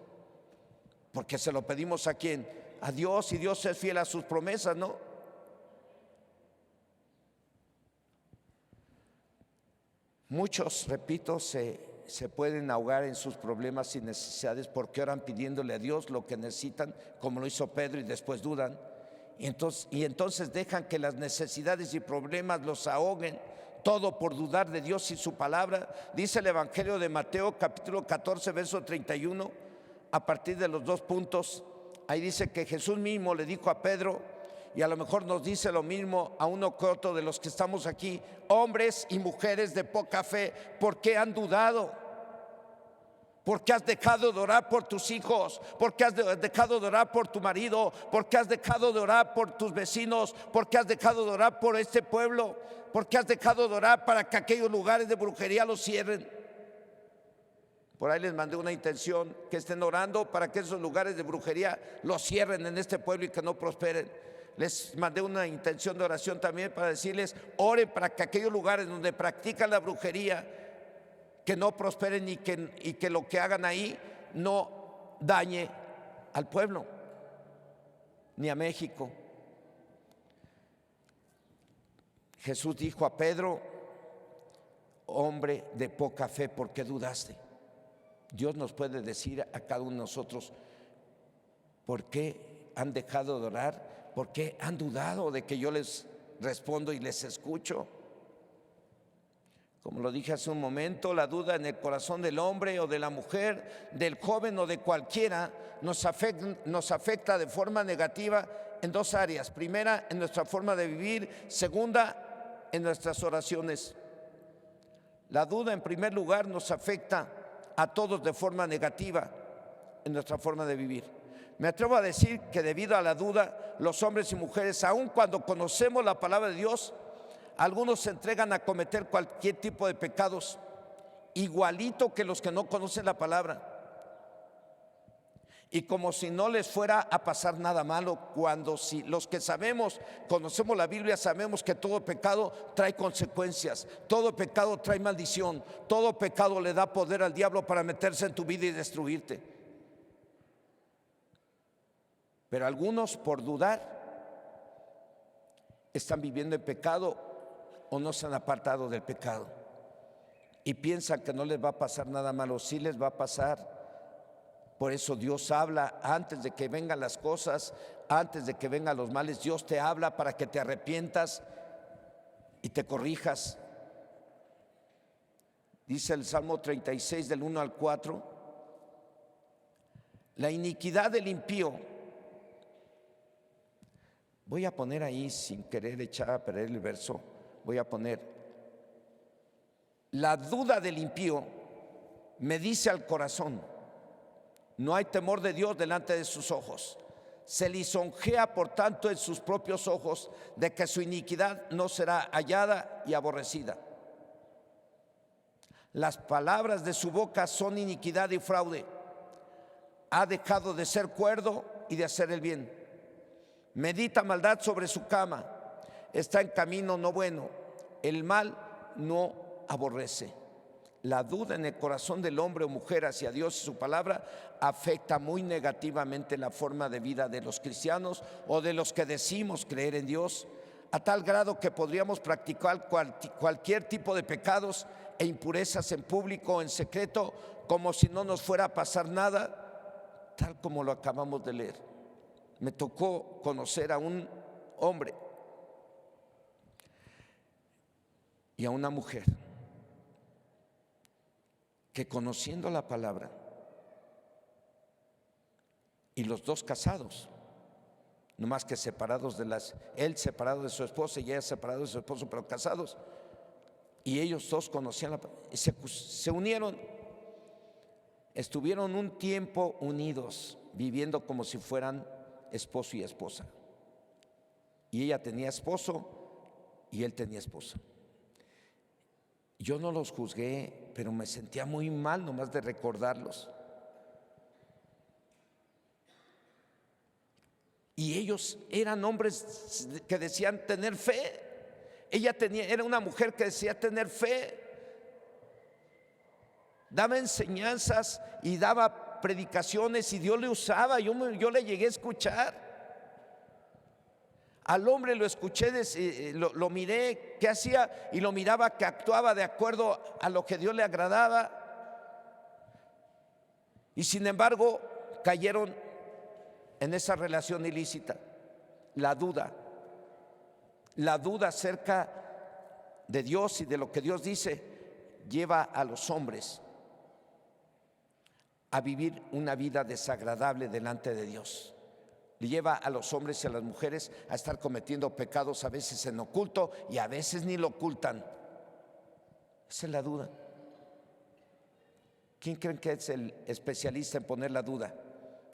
Porque se lo pedimos ¿a quién? A Dios, y Dios es fiel a sus promesas, ¿no? Muchos, repito, se pueden ahogar en sus problemas y necesidades porque oran pidiéndole a Dios lo que necesitan, como lo hizo Pedro, y después dudan. Y entonces dejan que las necesidades y problemas los ahoguen, todo por dudar de Dios y su palabra. Dice el Evangelio de Mateo capítulo 14 verso 31, a partir de los 2 puntos. Ahí dice que Jesús mismo le dijo a Pedro, y a lo mejor nos dice lo mismo a uno que otro de los que estamos aquí: hombres y mujeres de poca fe, ¿por qué han dudado? ¿Por qué has dejado de orar por tus hijos? ¿Por qué has dejado de orar por tu marido? ¿Por qué has dejado de orar por tus vecinos? ¿Por qué has dejado de orar por este pueblo? ¿Por qué has dejado de orar para que aquellos lugares de brujería los cierren? Por ahí les mandé una intención: que estén orando para que esos lugares de brujería los cierren en este pueblo y que no prosperen. Les mandé una intención de oración también para decirles, oren para que aquellos lugares donde practican la brujería, que no prosperen y que lo que hagan ahí no dañe al pueblo ni a México. Jesús dijo a Pedro, hombre de poca fe, ¿por qué dudaste? Dios nos puede decir a cada uno de nosotros, ¿por qué han dejado de orar? ¿Por qué han dudado de que yo les respondo y les escucho? Como lo dije hace un momento, la duda en el corazón del hombre o de la mujer, del joven o de cualquiera, nos afecta de forma negativa en dos áreas. Primera, en nuestra forma de vivir. Segunda, en nuestras oraciones. La duda, en primer lugar, nos afecta a todos de forma negativa en nuestra forma de vivir. Me atrevo a decir que debido a la duda, los hombres y mujeres, aun cuando conocemos la palabra de Dios, algunos se entregan a cometer cualquier tipo de pecados, igualito que los que no conocen la palabra. Y como si no les fuera a pasar nada malo, cuando si los que sabemos, conocemos la Biblia, sabemos que todo pecado trae consecuencias, todo pecado trae maldición, todo pecado le da poder al diablo para meterse en tu vida y destruirte. Pero algunos, por dudar, están viviendo en pecado o no se han apartado del pecado y piensan que no les va a pasar nada malo. Sí les va a pasar. Por eso Dios habla antes de que vengan las cosas, antes de que vengan los males. Dios te habla para que te arrepientas y te corrijas. Dice el Salmo 36 del 1 al 4, la iniquidad del impío. Voy a poner ahí, sin querer echar a perder el verso, voy a poner, la duda del impío me dice al corazón, no hay temor de Dios delante de sus ojos. Se lisonjea por tanto en sus propios ojos de que su iniquidad no será hallada y aborrecida. Las palabras de su boca son iniquidad y fraude. Ha dejado de ser cuerdo y de hacer el bien. Medita maldad sobre su cama. Está en camino no bueno. El mal no aborrece. La duda en el corazón del hombre o mujer hacia Dios y su palabra afecta muy negativamente la forma de vida de los cristianos o de los que decimos creer en Dios, a tal grado que podríamos practicar cualquier tipo de pecados e impurezas en público o en secreto, como si no nos fuera a pasar nada, tal como lo acabamos de leer. Me tocó conocer a un hombre y a una mujer que, conociendo la palabra, y los dos casados, no más que separados él separado de su esposa y ella separada de su esposo, pero casados, y ellos dos conocían la palabra, y se unieron, estuvieron un tiempo unidos, viviendo como si fueran esposo y esposa, y ella tenía esposo y él tenía esposa. Yo no los juzgué, pero me sentía muy mal nomás de recordarlos. Y ellos eran hombres que decían tener fe. Era una mujer que decía tener fe. Daba enseñanzas y daba predicaciones y Dios le usaba. Yo le llegué a escuchar. Al hombre lo escuché, lo miré que hacía y lo miraba que actuaba de acuerdo a lo que Dios le agradaba. Y sin embargo cayeron en esa relación ilícita. La duda acerca de Dios y de lo que Dios dice lleva a los hombres a vivir una vida desagradable delante de Dios. Le lleva a los hombres y a las mujeres a estar cometiendo pecados, a veces en oculto y a veces ni lo ocultan. Esa es la duda. ¿Quién creen que es el especialista en poner la duda?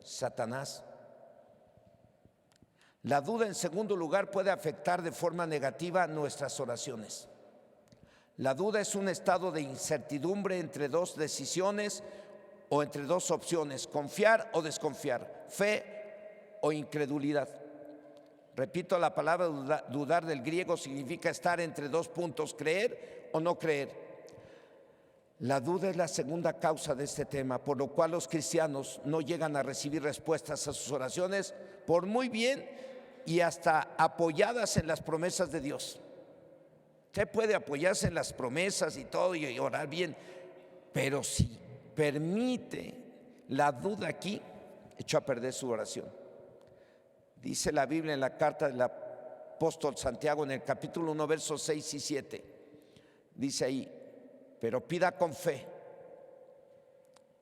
Satanás. La duda, en segundo lugar, puede afectar de forma negativa nuestras oraciones. La duda es un estado de incertidumbre entre dos decisiones o entre dos opciones, confiar o desconfiar, fe o incredulidad. Repito, la palabra dudar del griego significa estar entre dos puntos, creer o no creer. La duda es la segunda causa de este tema, por lo cual los cristianos no llegan a recibir respuestas a sus oraciones, por muy bien y hasta apoyadas en las promesas de Dios. Usted puede apoyarse en las promesas y todo y orar bien, pero si permite la duda aquí, echó a perder su oración. Dice la Biblia en la carta del apóstol Santiago en el capítulo 1, versos 6 y 7. Dice ahí, pero pida con fe.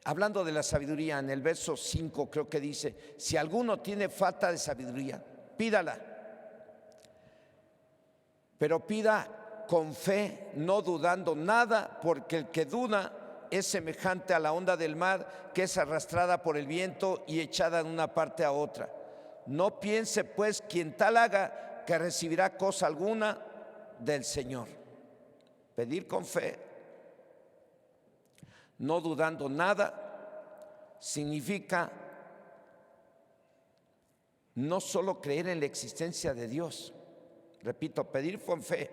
Hablando de la sabiduría, en el verso 5 creo que dice, si alguno tiene falta de sabiduría, pídala. Pero pida con fe, no dudando nada, porque el que duda es semejante a la onda del mar que es arrastrada por el viento y echada de una parte a otra. No piense pues quien tal haga que recibirá cosa alguna del Señor. Pedir con fe, no dudando nada, significa no solo creer en la existencia de Dios. Repito, pedir con fe,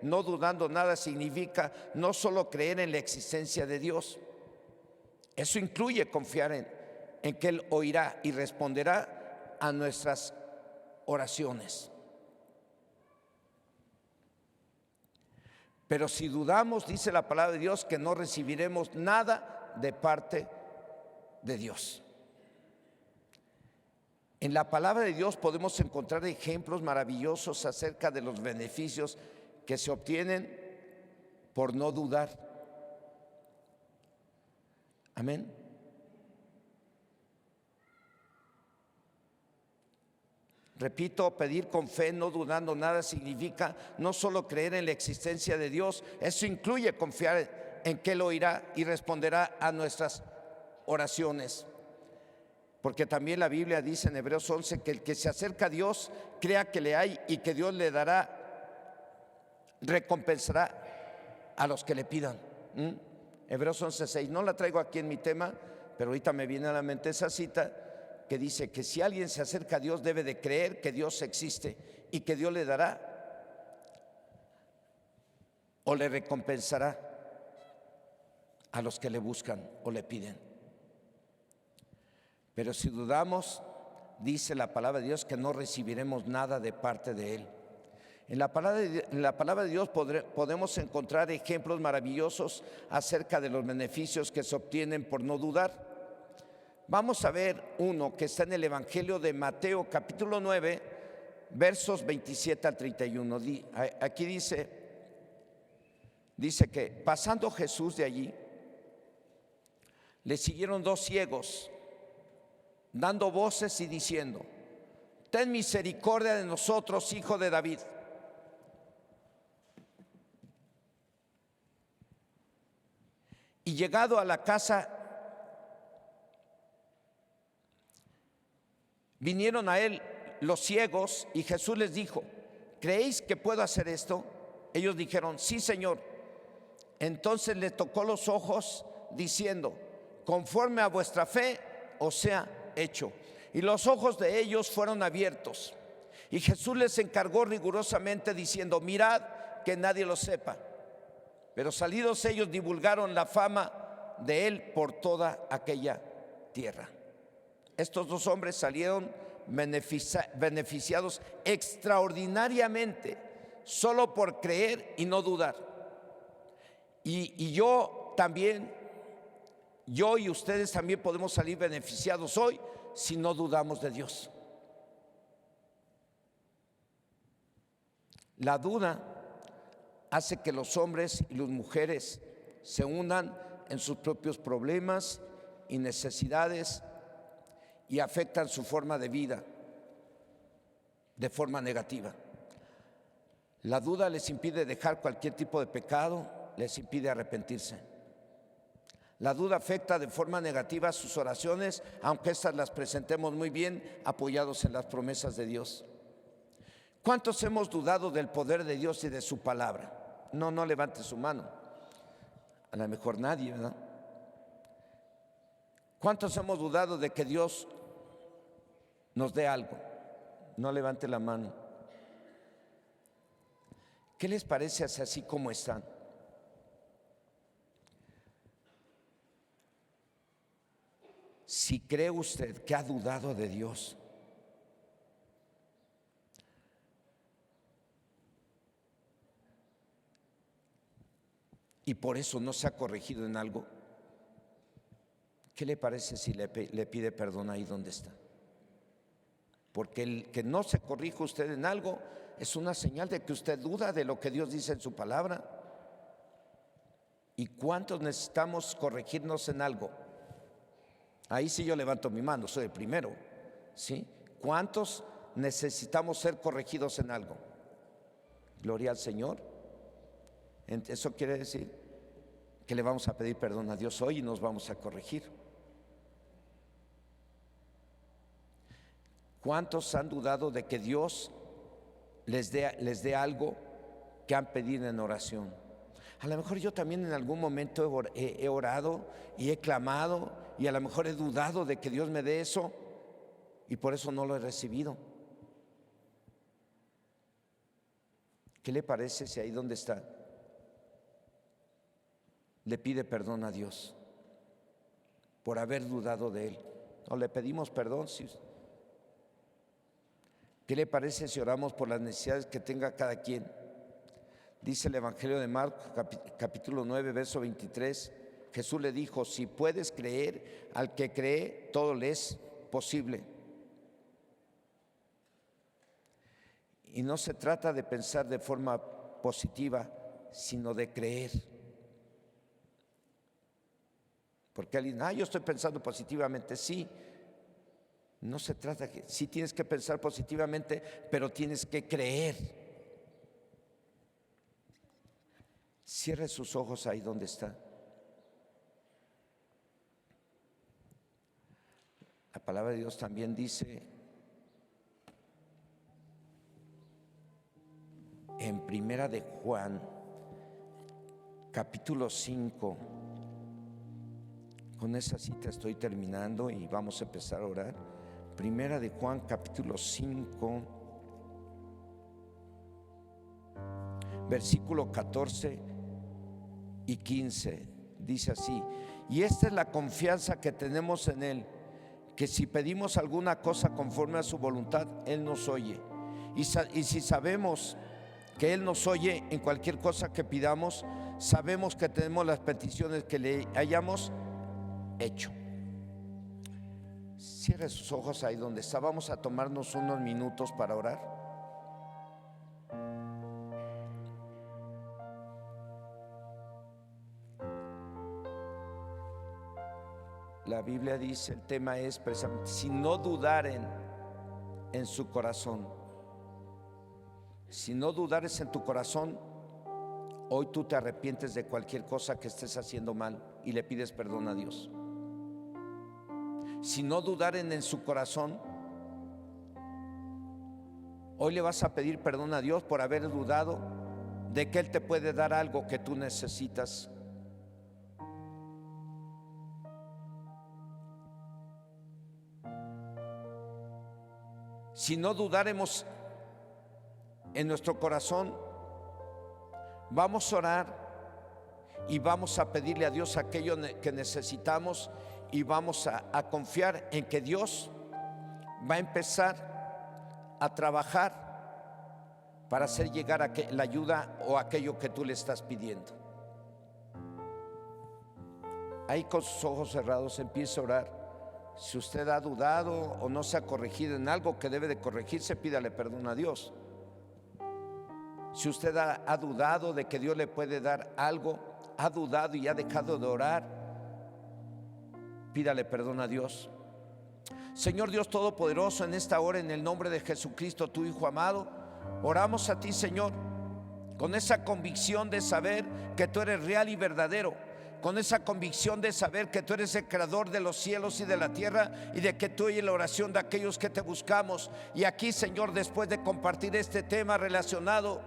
no dudando nada, significa no solo creer en la existencia de Dios. Eso incluye confiar en que Él oirá y responderá a nuestras oraciones. Pero si dudamos, dice la palabra de Dios, que no recibiremos nada de parte de Dios. En la palabra de Dios podemos encontrar ejemplos maravillosos acerca de los beneficios que se obtienen por no dudar. Amén. Repito, pedir con fe, no dudando nada, significa no solo creer en la existencia de Dios, eso incluye confiar en que Él oirá y responderá a nuestras oraciones. Porque también la Biblia dice en Hebreos 11 que el que se acerca a Dios crea que le hay y que Dios le recompensará a los que le pidan. Hebreos 11:6, no la traigo aquí en mi tema, pero ahorita me viene a la mente esa cita que dice que si alguien se acerca a Dios debe de creer que Dios existe y que Dios le dará o le recompensará a los que le buscan o le piden. Pero si dudamos, dice la palabra de Dios que no recibiremos nada de parte de Él. En la palabra de Dios podemos encontrar ejemplos maravillosos acerca de los beneficios que se obtienen por no dudar. Vamos a ver uno que está en el Evangelio de Mateo, capítulo 9, versos 27 al 31. Aquí dice que pasando Jesús de allí, le siguieron dos ciegos, dando voces y diciendo: ten misericordia de nosotros, hijo de David. Y llegado a la casa, vinieron a él los ciegos y Jesús les dijo: ¿creéis que puedo hacer esto? Ellos dijeron: sí, Señor. Entonces le tocó los ojos diciendo: conforme a vuestra fe os sea hecho. Y los ojos de ellos fueron abiertos. Y Jesús les encargó rigurosamente diciendo: mirad que nadie lo sepa. Pero salidos ellos divulgaron la fama de él por toda aquella tierra. Estos dos hombres salieron beneficiados extraordinariamente solo por creer y no dudar. Y yo y ustedes también podemos salir beneficiados hoy si no dudamos de Dios. La duda hace que los hombres y las mujeres se hundan en sus propios problemas y necesidades y afectan su forma de vida de forma negativa. La duda les impide dejar cualquier tipo de pecado, les impide arrepentirse. La duda afecta de forma negativa sus oraciones, aunque estas las presentemos muy bien, apoyados en las promesas de Dios. ¿Cuántos hemos dudado del poder de Dios y de su palabra? No levante su mano. A lo mejor nadie, ¿verdad? ¿Cuántos hemos dudado de que Dios nos dé algo? No levante la mano. ¿Qué les parece así como están? Si cree usted que ha dudado de Dios, y por eso no se ha corregido en algo, ¿qué le parece si le pide perdón ahí donde está? Porque el que no se corrija usted en algo es una señal de que usted duda de lo que Dios dice en su palabra. ¿Y cuántos necesitamos corregirnos en algo? Ahí sí yo levanto mi mano, soy el primero, ¿sí? ¿Cuántos necesitamos ser corregidos en algo? Gloria al Señor. Eso quiere decir que le vamos a pedir perdón a Dios hoy y nos vamos a corregir. ¿Cuántos han dudado de que Dios les dé algo que han pedido en oración? A lo mejor yo también en algún momento he orado y he clamado y a lo mejor he dudado de que Dios me dé eso y por eso no lo he recibido. ¿Qué le parece si ahí donde está le pide perdón a Dios por haber dudado de Él? ¿O le pedimos perdón? ¿Qué le parece si oramos por las necesidades que tenga cada quien? Dice el Evangelio de Marcos, capítulo 9, verso 23, Jesús le dijo: si puedes creer, al que cree, todo le es posible. Y no se trata de pensar de forma positiva, sino de creer. Porque alguien, yo estoy pensando positivamente, sí. No se trata que sí tienes que pensar positivamente, pero tienes que creer. Cierre sus ojos ahí donde está. La palabra de Dios también dice en Primera de Juan, capítulo 5. Con esa cita estoy terminando y vamos a empezar a orar. Primera de Juan, capítulo 5, versículo 14 y 15, dice así: y esta es la confianza que tenemos en Él, que si pedimos alguna cosa conforme a su voluntad, Él nos oye. Y si sabemos que Él nos oye en cualquier cosa que pidamos, sabemos que tenemos las peticiones que le hayamos hecho. Cierre sus ojos ahí donde está. Vamos a tomarnos unos minutos para orar. La Biblia dice, el tema es precisamente, si no dudaren en su corazón. Si no dudares en tu corazón, hoy tú te arrepientes de cualquier cosa que estés haciendo mal y le pides perdón a Dios. Si no dudaren en su corazón, hoy le vas a pedir perdón a Dios por haber dudado de que Él te puede dar algo que tú necesitas. Si no dudaremos en nuestro corazón, vamos a orar y vamos a pedirle a Dios aquello que necesitamos y vamos a confiar en que Dios va a empezar a trabajar para hacer llegar la ayuda o aquello que tú le estás pidiendo. Ahí con sus ojos cerrados empiece a orar. Si usted ha dudado o no se ha corregido en algo que debe de corregirse, pídale perdón a Dios. Si usted ha dudado de que Dios le puede dar algo, ha dudado y ha dejado de orar, pídale perdón a Dios. Señor Dios Todopoderoso, en esta hora, en el nombre de Jesucristo, tu Hijo amado, oramos a ti, Señor, con esa convicción de saber que tú eres real y verdadero, con esa convicción de saber que tú eres el creador de los cielos y de la tierra, y de que tú oyes la oración de aquellos que te buscamos. Y aquí, Señor, después de compartir este tema relacionado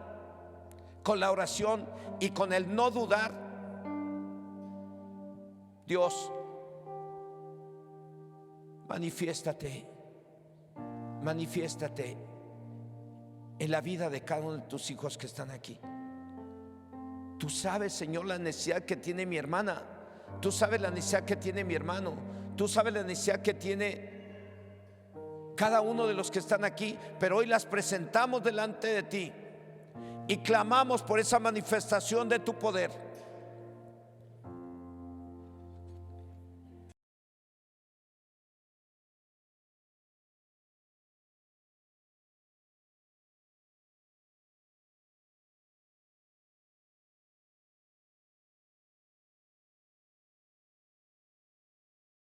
con la oración y con el no dudar, Dios, manifiéstate, manifiéstate. en la vida de cada uno de tus hijos que están aquí. Tú sabes, Señor, la necesidad que tiene mi hermana. Tú sabes la necesidad que tiene mi hermano. Tú sabes la necesidad que tiene cada uno de los que están aquí. Pero hoy las presentamos delante de ti y clamamos por esa manifestación de tu poder.